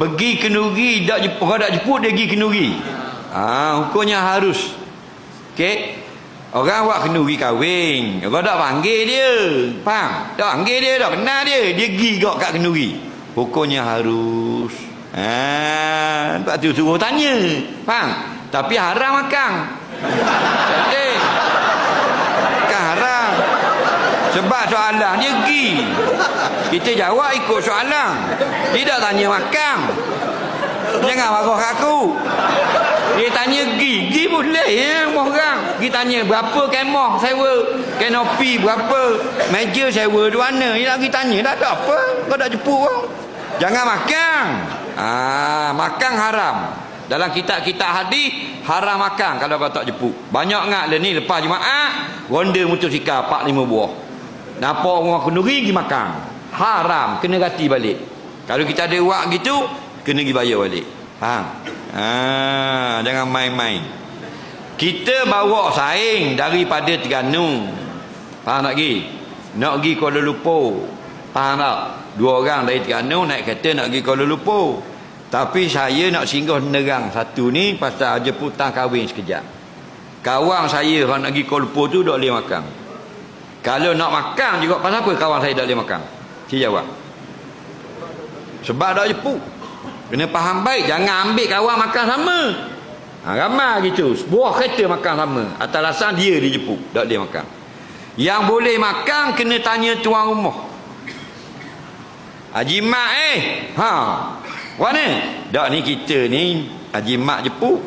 Pergi kenduri, orang tak jemput dia pergi kenduri. Hukumnya harus. Okey. Orang buat kenduri kahwin, orang tak panggil dia. Faham? Tak panggil dia, tak kenal dia. Dia pergi kat kenduri. Hukumnya harus. Sebab tu suruh tanya. Faham? Tapi haram makan. Kan haram. Sebab soalan dia pergi. Kita jawab ikut soalan. Dia tak tanya makan. Jangan marah aku. Dia tanya pergi boleh ya orang. Dia tanya berapa kemah sewa, kanopi berapa, meja sewa di mana. Dia lagi tanya tak ada apa. Kau tak jemput orang. Jangan makan. Makan haram. Dalam kitab-kitab hadis haram makan kalau kau tak jemput. Banyak ngak ni lepas Jumaat ronda motosikal 4-5 buah. Nampak orang kenduri pergi makan. Haram, kena ganti balik. Kalau kita ada wak gitu, kena pergi bayar balik. Faham? Jangan main-main. Kita bawa saing daripada Terengganu. Faham tak pergi? Nak pergi Kuala Lumpur. Faham tak? 2 orang dari Terengganu naik kereta nak pergi Kuala Lumpur. Tapi saya nak singgah Nerang satu ni pasal jemputan kahwin sekejap. Kawan saya kalau nak pergi Kuala Lumpur tu tak boleh makan. Kalau nak makan juga, pasal apa kawan saya tak boleh makan? Saya jawab. Sebab tak jemput. Kena faham baik. Jangan ambil kawan makan sama. Ramai gitu. Sebuah kereta makan sama. Atas alasan dia dijemput. Tak boleh makan. Yang boleh makan kena tanya tuan rumah. Haji Mak mana? Tak ni kita ni Haji Mak jemput.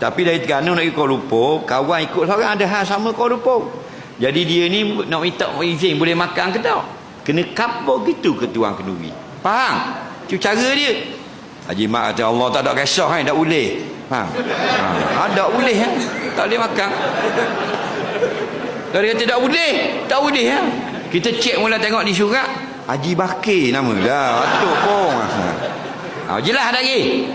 Tapi dari Terengganu nak pergi Kuala Lumpur, kawan ikut seorang ada hal sama Kuala Lumpur. Jadi dia ni nak minta izin boleh makan ke tak? Kena kapur gitu ke tuan kenduri. Faham? Itu cara dia. Haji Mak kata Allah tak ada kisah tak boleh. Faham? Tak boleh tak boleh makan. Dia kata tak boleh. Tak boleh Kita cek mula tengok di surat Haji Bakir nama dah. Atuk pun. Jelas tak lagi?